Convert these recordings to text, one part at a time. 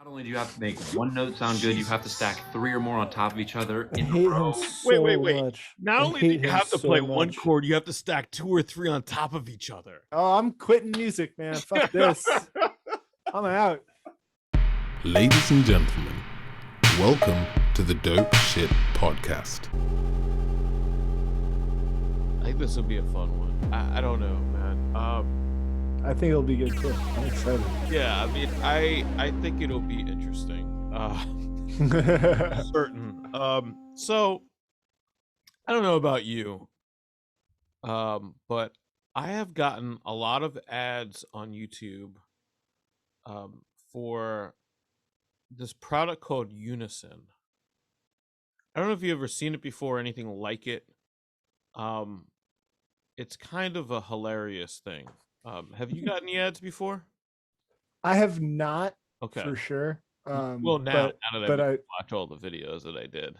Not only do you have to make one note sound good, you have to stack three or more on top of each other I in a hate him row. so much. Not I only do hate you him have to so play one much. chord, you have to stack two or three on top of each other. Oh, I'm quitting music, man. Fuck this. I'm out. Ladies and gentlemen, welcome to the Dope Shit Podcast. I think this will be a fun one. I don't know, man. I think it'll be good too. I'm excited. Yeah, I mean, I think it'll be interesting. Certain. So I don't know about you, but I have gotten a lot of ads on YouTube for this product called Unison. I don't know if you've ever seen it before or anything like it. It's kind of a hilarious thing. Have you gotten any ads before? I have not, Okay. for sure. Well, now that I I watch all the videos that I did.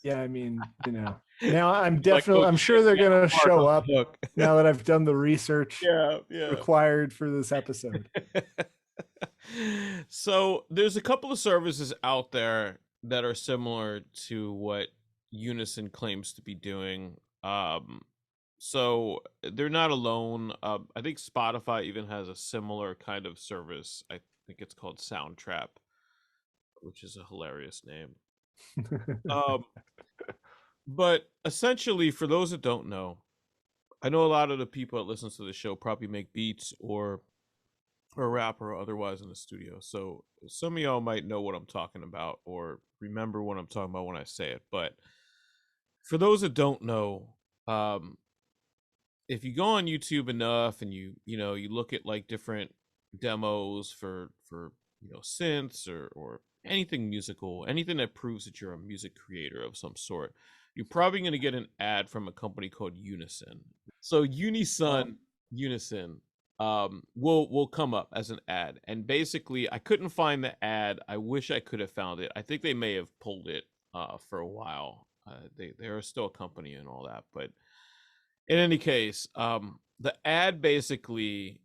yeah, I mean, you know, now I'm Like, definitely, I'm sure they're gonna show up Look. now that I've done the research Yeah. required for this episode. So there's a couple of services out there that are similar to what Unison claims to be doing. So they're not alone. I think Spotify even has a similar kind of service. I think it's called Soundtrap, which is a hilarious name. But essentially, for those that don't know, I know a lot of the people that listen to the show probably make beats or rap or otherwise in the studio. So some of y'all might know what I'm talking about or remember what I'm talking about when I say it. But for those that don't know, if you go on YouTube enough and you look at like different demos for synths or anything musical, anything that proves that you're a music creator of some sort, you're probably going to get an ad from a company called Unison. So Unison will come up as an ad, and basically I couldn't find the ad. I wish I could have found it. I think they may have pulled it for a while. They're still a company and all that, but in any case, the ad basically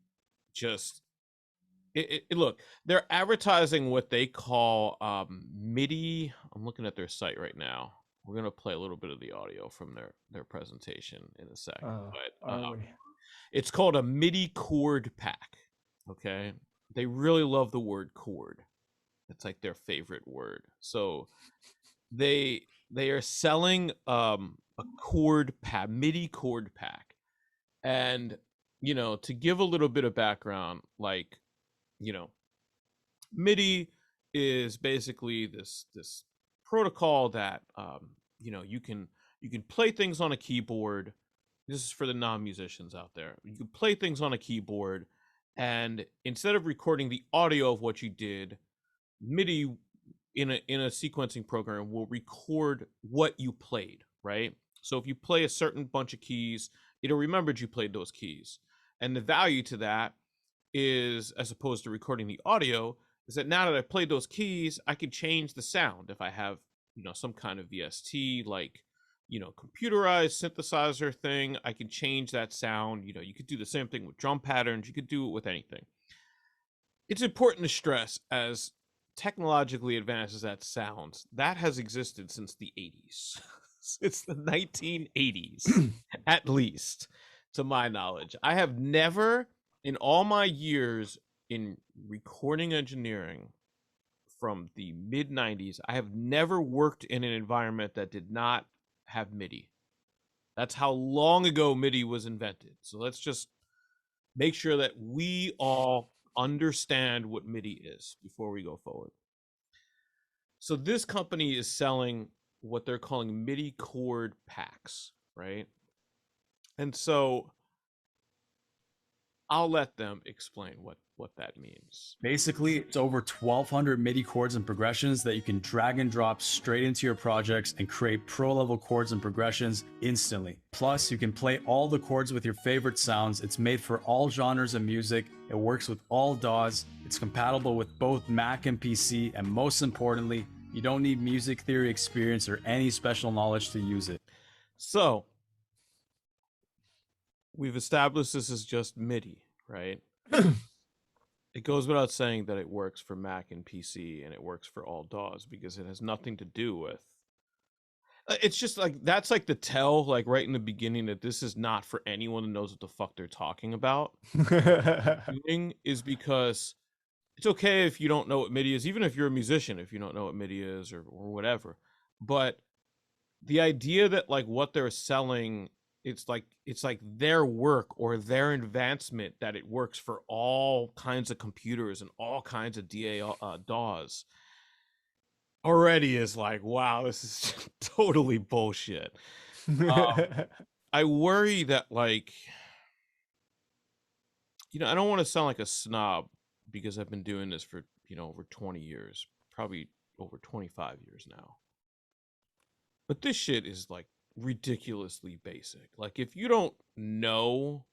just look, they're advertising what they call MIDI. I'm looking at their site right now. We're gonna play a little bit of the audio from their presentation in a second, but it's called a MIDI chord pack. Okay, they really love the word chord. It's like their favorite word. So they are selling a chord pack, MIDI chord pack, and to give a little bit of background, like MIDI is basically this protocol that you can play things on a keyboard. This is for the non-musicians out there. You can play things on a keyboard, and instead of recording the audio of what you did, MIDI in a sequencing program will record what you played, right? So if you play a certain bunch of keys, it'll remember you played those keys. And the value to that is, as opposed to recording the audio, is that now that I played those keys, I can change the sound. If I have, some kind of VST, like, computerized synthesizer thing, I can change that sound. You could do the same thing with drum patterns. You could do it with anything. It's important to stress, as technologically advanced as that sounds, that has existed since the 80s. It's the 1980s, at least, to my knowledge. I have never, in all my years in recording engineering from the mid-90s, I have never worked in an environment that did not have MIDI. That's how long ago MIDI was invented. So let's just make sure that we all understand what MIDI is before we go forward. So this company is selling what they're calling MIDI chord packs, right? And so I'll let them explain what that means. Basically, it's over 1,200 MIDI chords and progressions that you can drag and drop straight into your projects and create pro-level chords and progressions instantly. Plus, you can play all the chords with your favorite sounds. It's made for all genres of music. It works with all DAWs. It's compatible with both Mac and PC. And most importantly, you don't need music theory experience or any special knowledge to use it. So we've established this is just MIDI, right? It goes without saying that it works for Mac and PC, and it works for all DAWs because it has nothing to do with. It's just like that's like the tell, like right in the beginning, that this is not for anyone who knows what the fuck they're talking about. Doing is because it's okay if you don't know what MIDI is, even if you're a musician, if you don't know what MIDI is or whatever. But the idea that like what they're selling, it's like their work or their advancement, that it works for all kinds of computers and all kinds of DAWs already is like, wow, this is totally bullshit. I worry that, like, I don't want to sound like a snob because I've been doing this for, over 20 years, probably over 25 years now. But this shit is like ridiculously basic. Like, if you don't know,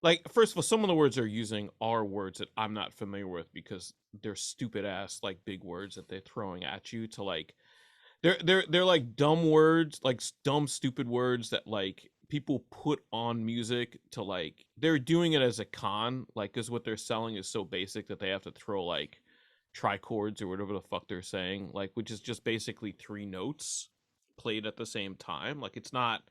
like, first of all, some of the words they're using are words that I'm not familiar with because they're stupid ass, like, big words that they're throwing at you to, like, they're like dumb words, like dumb, stupid words that like people put on music to, like, they're doing it as a con, like, because what they're selling is so basic that they have to throw like trichords or whatever the fuck they're saying, like, which is just basically 3 notes played at the same time. Like, it's not.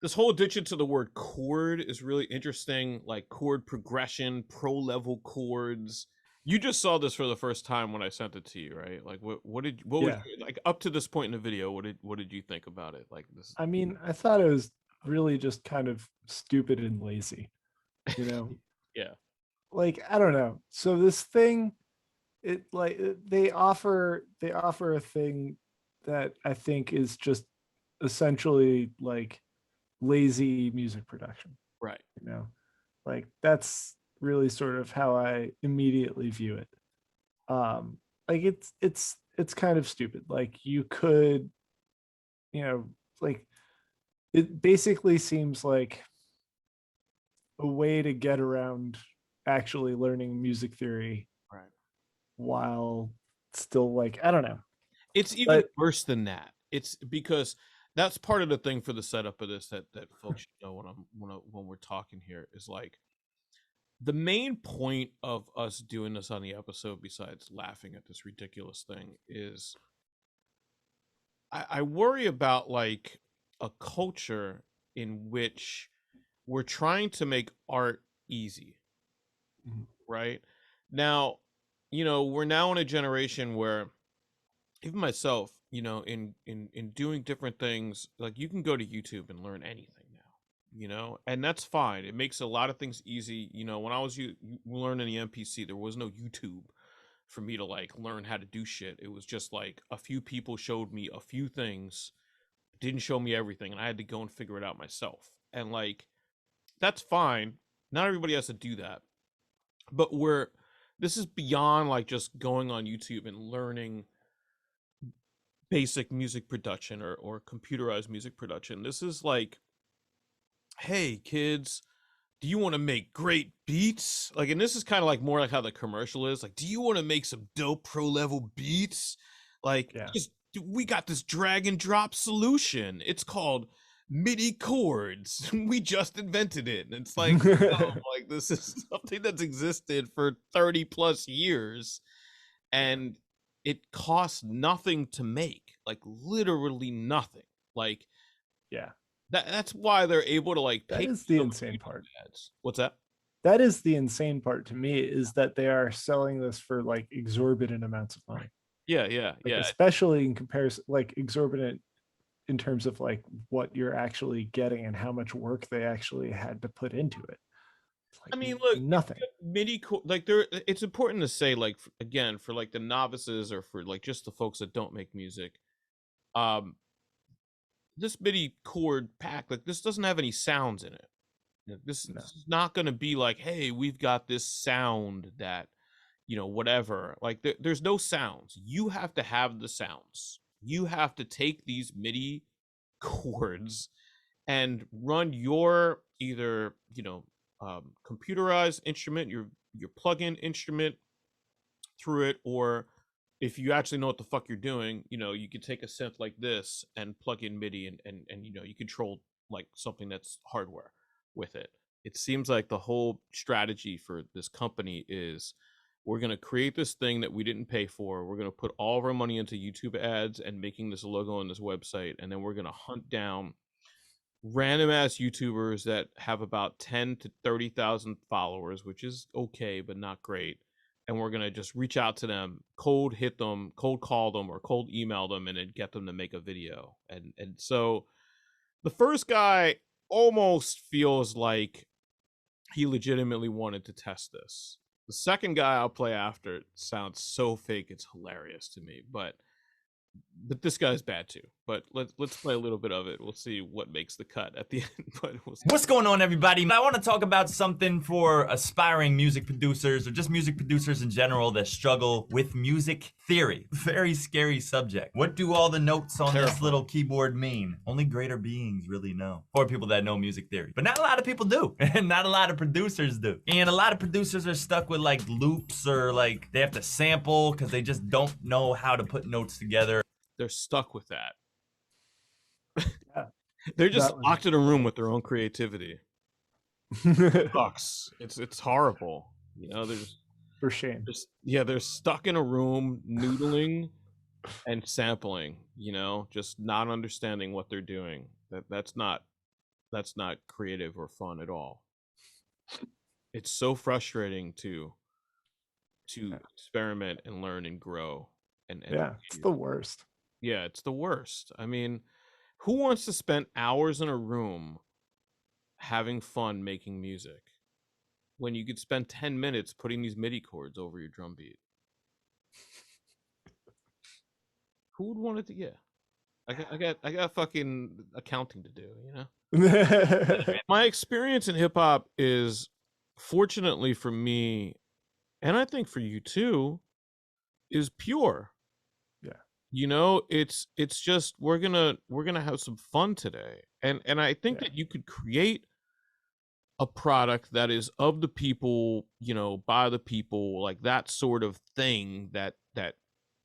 This whole addition to the word chord is really interesting, like chord progression, pro level chords. You just saw this for the first time when I sent it to you, right? Like, what was like up to this point in the video? What did you think about it? Like this? I mean, I thought it was really just kind of stupid and lazy, Yeah. Like, I don't know. So this thing, they offer a thing that I think is just essentially like lazy music production. Right. Like that's really sort of how I immediately view it. Like it's kind of stupid. Like you could, like it basically seems like a way to get around actually learning music theory, right, while still, like, I don't know. It's even worse than that. It's because that's part of the thing for the setup of this that folks should know when we're talking here is like the main point of us doing this on the episode, besides laughing at this ridiculous thing, is I worry about like a culture in which we're trying to make art easy. Right now, we're now in a generation where even myself, in doing different things, like you can go to YouTube and learn anything now, and that's fine. It makes a lot of things easy. When I was learning the MPC, there was no YouTube for me to like learn how to do shit. It was just like a few people showed me a few things, didn't show me everything, and I had to go and figure it out myself. And like, that's fine. Not everybody has to do that. But this is beyond like just going on YouTube and learning basic music production or computerized music production. This is like, hey kids, do you want to make great beats? Like, and this is kind of like more like how the commercial is. Like, do you want to make some dope pro level beats? Like, we got this drag and drop solution. It's called MIDI chords. We just invented it. And it's like, like this is something that's existed for 30 plus years. And it costs nothing to make, like literally nothing. Like, that's why they're able to like that pick is the insane part. Ads. What's that? That is the insane part to me, is that they are selling this for like exorbitant amounts of money. Yeah. Especially in comparison, like exorbitant in terms of like what you're actually getting and how much work they actually had to put into it. I mean, look, nothing. MIDI, like it's important to say, like, again, for like the novices or for like just the folks that don't make music, this MIDI chord pack, like this doesn't have any sounds in it. This is not going to be like, hey, we've got this sound that, whatever. Like there's no sounds. You have to have the sounds. You have to take these MIDI chords and run your either, computerized instrument, your plug-in instrument through it, or if you actually know what the fuck you're doing, you could take a synth like this and plug in MIDI and you control like something that's hardware with it. It seems like the whole strategy for this company is we're going to create this thing that we didn't pay for. We're going to put all of our money into YouTube ads and making this logo on this website. And then we're going to hunt down random ass YouTubers that have about 10 to 30,000 followers, which is okay, but not great. And we're going to just reach out to them, cold hit them, cold call them, or cold email them, and then get them to make a video. And so the first guy almost feels like he legitimately wanted to test this. The second guy I'll play after sounds so fake, it's hilarious to me. But this guy's bad too. But let's play a little bit of it. We'll see what makes the cut at the end. But What's going on, everybody? I want to talk about something for aspiring music producers or just music producers in general that struggle with music theory. Very scary subject. What do all the notes on this little keyboard mean? Only greater beings really know. Or people that know music theory. But not a lot of people do. And not a lot of producers do. And a lot of producers are stuck with like loops, or like they have to sample because they just don't know how to put notes together. they're stuck with that. Yeah, They're just that was- locked in a room with their own creativity. It sucks. It's horrible. You know, they're just, for shame. they're stuck in a room noodling and sampling, you know, just not understanding what they're doing. That's not creative or fun at all. It's so frustrating to experiment and learn and grow. And Yeah, it's the worst. Yeah, it's the worst. I mean, who wants to spend hours in a room having fun making music when you could spend 10 minutes putting these MIDI chords over your drum beat? Who would want it to? Yeah, I got fucking accounting to do, you know. My experience in hip hop is, fortunately for me, and I think for you too, is pure. Yeah. You know, it's just we're gonna have some fun today, and I think Yeah. that you could create a product that is of the people, you know, by the people, like that sort of thing that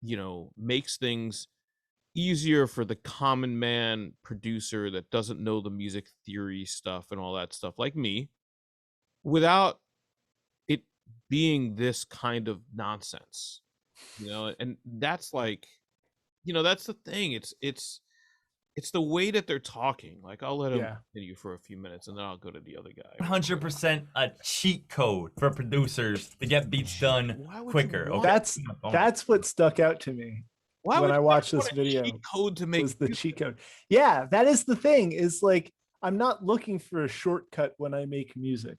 you know makes things easier for the common man producer that doesn't know the music theory stuff and all that stuff, like me, without it being this kind of nonsense, you know. And that's like, you know, that's the thing. It's the way that they're talking. Like, I'll let him Yeah. continue for a few minutes and then I'll go to the other guy. 100% a cheat code for producers to get beats done Why would you quicker. want Okay? That's what stuck out to me Why when would I you watched want this a video. cheat code to make Was the music? cheat code. Yeah, that is the thing. Is like, I'm not looking for a shortcut when I make music.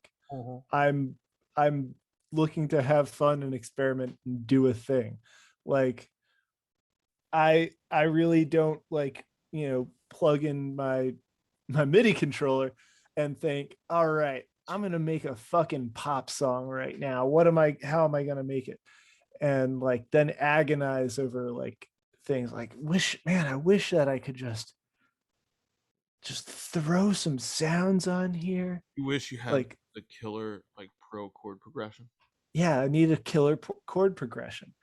I'm looking to have fun and experiment and do a thing. Like, I really don't, like, you know, plug in my MIDI controller and think, all right, I'm gonna make a fucking pop song right now. How am I gonna make it? And like then agonize over like things like I wish that I could just throw some sounds on here. You wish you had Like, the killer, like, pro chord progression. yeah, I need a killer chord progression.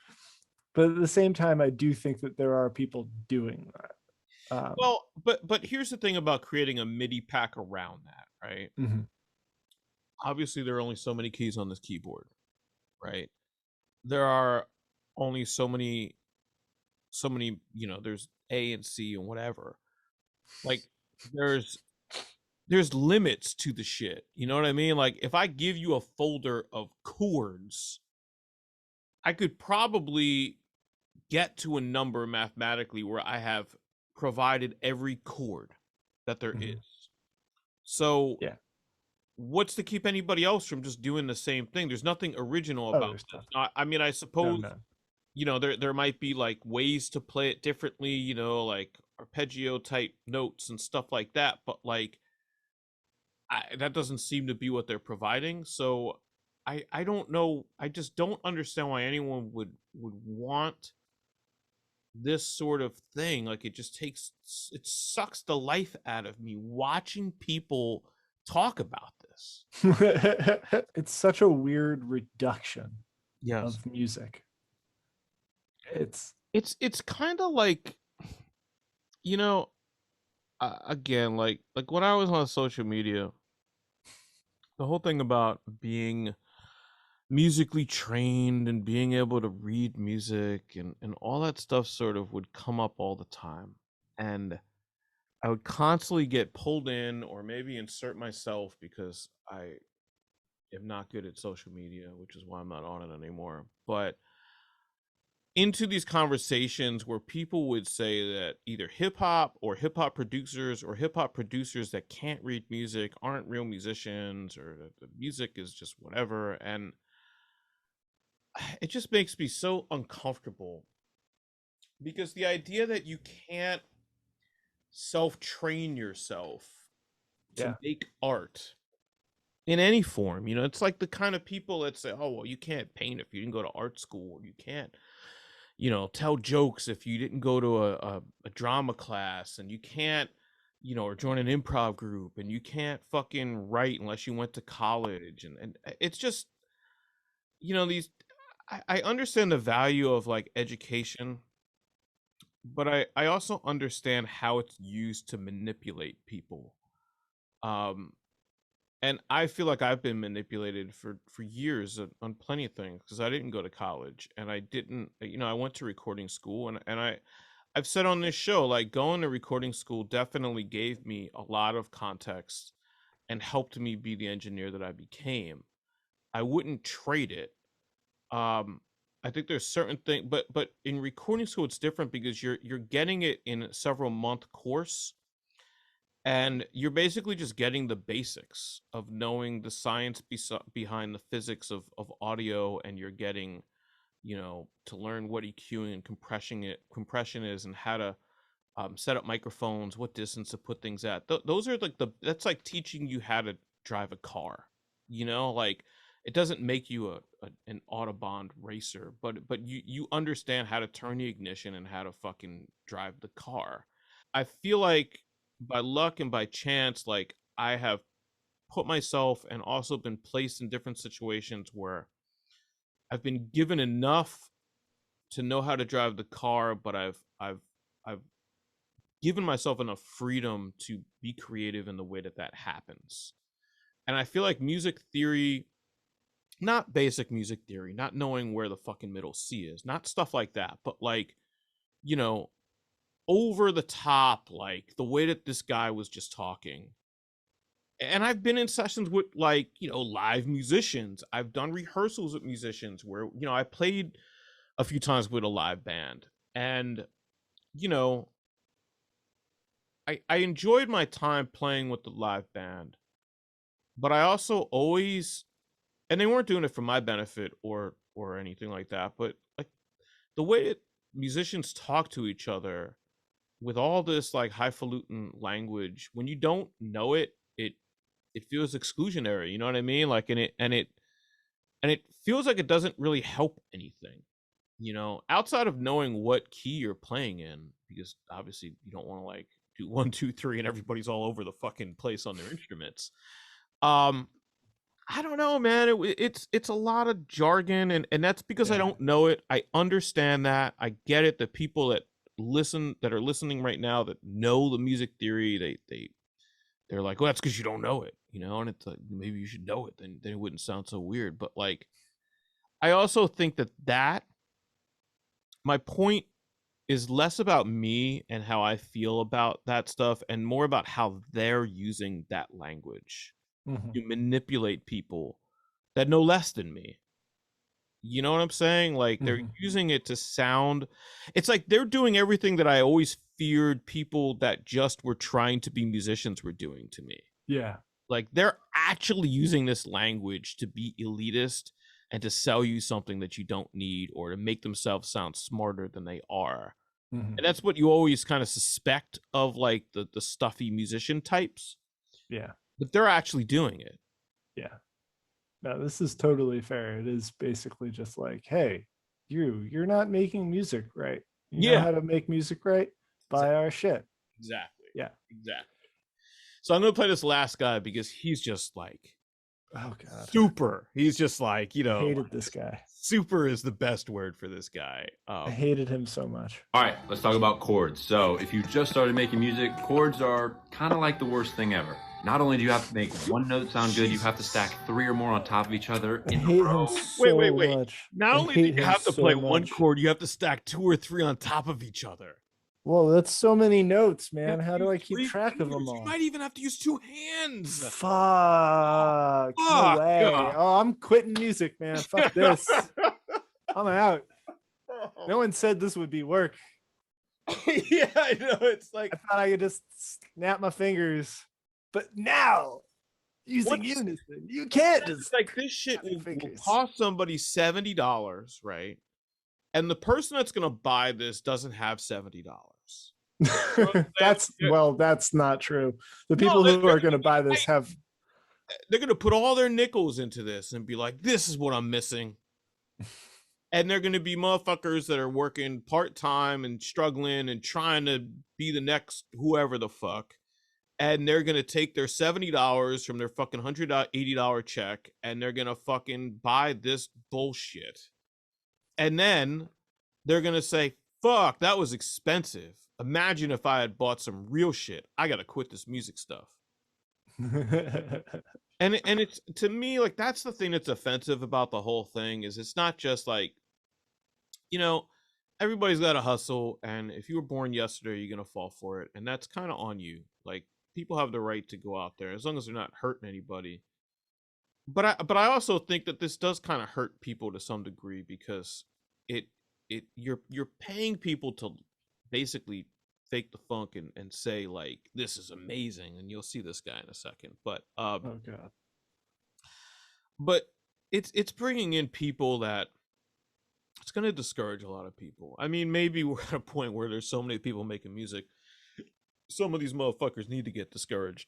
But at the same time, I do think that there are people doing that. Well, but here's the thing about creating a MIDI pack around that, right? Mhm. Obviously, there are only so many keys on this keyboard, right? There are only so many, you know, there's A and C and whatever. Like, there's limits to the shit. You know what I mean? Like, if I give you a folder of chords, I could probably get to a number mathematically where I have provided every chord that there Mhm. is. So Yeah. what's to keep anybody else from just doing the same thing? There's nothing original about there's this. I mean, I suppose, No. you know, there might be like ways to play it differently, you know, like arpeggio type notes and stuff like that, but like that doesn't seem to be what they're providing. So I don't know. I just don't understand why anyone would want this sort of thing. Like, it sucks the life out of me watching people talk about this. It's such a weird reduction Yes. of music. It's kind of like, you know, again, like when I was on social media, the whole thing about being musically trained and being able to read music and all that stuff sort of would come up all the time. And I would constantly get pulled in or maybe insert myself because I am not good at social media, which is why I'm not on it anymore. But into these conversations where people would say that either hip hop producers or hip hop producers that can't read music aren't real musicians, or that the music is just whatever. And it just makes me so uncomfortable, because the idea that you can't self-train yourself to Yeah. make art in any form, it's like the kind of people that say, oh, well, you can't paint if you didn't go to art school, or you can't tell jokes if you didn't go to a drama class, and you can't, or join an improv group, and you can't fucking write unless you went to college. And it's just, these, I understand the value of like education, but I also understand how it's used to manipulate people. And I feel like I've been manipulated for years on plenty of things, because I didn't go to college, and I didn't, I went to recording school, and I've said on this show, like, going to recording school definitely gave me a lot of context and helped me be the engineer that I became. I wouldn't trade it. I think there's certain things, but in recording school it's different, because you're getting it in a several month course. And you're basically just getting the basics of knowing the science behind the physics of audio, and you're getting, to learn what EQing and compression is, and how to set up microphones, what distance to put things at. Those are like that's like teaching you how to drive a car. Like, it doesn't make you an Autobahn racer, but you understand how to turn the ignition and how to fucking drive the car. I feel like by luck and by chance, like, I have put myself and also been placed in different situations where I've been given enough to know how to drive the car, but I've given myself enough freedom to be creative in the way that happens. And I feel like music theory, not basic music theory, not knowing where the fucking middle C is, not stuff like that, but like, over the top, like the way that this guy was just talking. And I've been in sessions with, like, live musicians. I've done rehearsals with musicians where, I played a few times with a live band, and, I enjoyed my time playing with the live band, but I also always, and they weren't doing it for my benefit or anything like that, but like the way that musicians talk to each other with all this like highfalutin language, when you don't know it, it feels exclusionary, you know what I mean? Like, and it feels like it doesn't really help anything, outside of knowing what key you're playing in, because obviously you don't want to like do 1, 2, 3 and everybody's all over the fucking place on their instruments. I don't know, man. It's a lot of jargon, and that's because I don't know it. I understand that. I get it. The people that are listening right now that know the music theory, they're like, well, that's because you don't know it, and it's like, maybe you should know it, then it wouldn't sound so weird. But like, I also think that my point is less about me and how I feel about that stuff, and more about how they're using that language to manipulate people that know less than me. You know what I'm saying? Like, they're using it to sound, it's like they're doing everything that I always feared people that just were trying to be musicians were doing to me. Yeah. Like, they're actually using this language to be elitist and to sell you something that you don't need, or to make themselves sound smarter than they are. And that's what you always kind of suspect of like the stuffy musician types. Yeah. But they're actually doing it. Yeah. No, this is totally fair. It is basically just like, hey, you're not making music right. You know how to make music right? Buy our shit. Exactly. Yeah. Exactly. So I'm going to play this last guy because he's just like, oh god, super. He's just like, I hated this guy. Super is the best word for this guy. I hated him so much. All right, let's talk about chords. So if you just started making music, chords are kind of like the worst thing ever. Not only do you have to make one note sound good, you have to stack 3 or more on top of each other I in hate a row. him so Wait. much. Not I only do hate you him have to so play one much. chord, you have to stack 2 or 3 on top of each other. Whoa, that's so many notes, You man. have to How do use I keep 3 track of them fingers. all? You might even have to use 2 hands. Fuck. No Fuck. way. Oh, I'm quitting music, man. Fuck this. I'm out. No one said this would be work. Yeah, I know. It's like, I thought I could just snap my fingers. But now, using What's- Unison, you can't just it's like this shit snap your will fingers. cost somebody $70, right? And the person that's gonna buy this doesn't have $70. That's not true. The people No, who are going to buy this have They're gonna put all their nickels into this and be like, this is what I'm missing. And they're gonna be motherfuckers that are working part-time and struggling and trying to be the next whoever the fuck. And they're gonna take their $70 from their fucking $180 check and they're gonna fucking buy this bullshit. And then they're gonna say, fuck, that was expensive. Imagine if I had bought some real shit. I gotta quit this music stuff. And it's, to me, like, that's the thing that's offensive about the whole thing, is it's not just like, you know, everybody's got to hustle, and if you were born yesterday, you're gonna fall for it, and that's kind of on you. Like, people have the right to go out there as long as they're not hurting anybody. But I also think that this does kind of hurt people to some degree, because you're paying people to basically fake the funk and say, like, this is amazing, and you'll see this guy in a second. But oh god. but it's bringing in people that it's going to discourage a lot of people. I mean, maybe we're at a point where there's so many people making music, some of these motherfuckers need to get discouraged.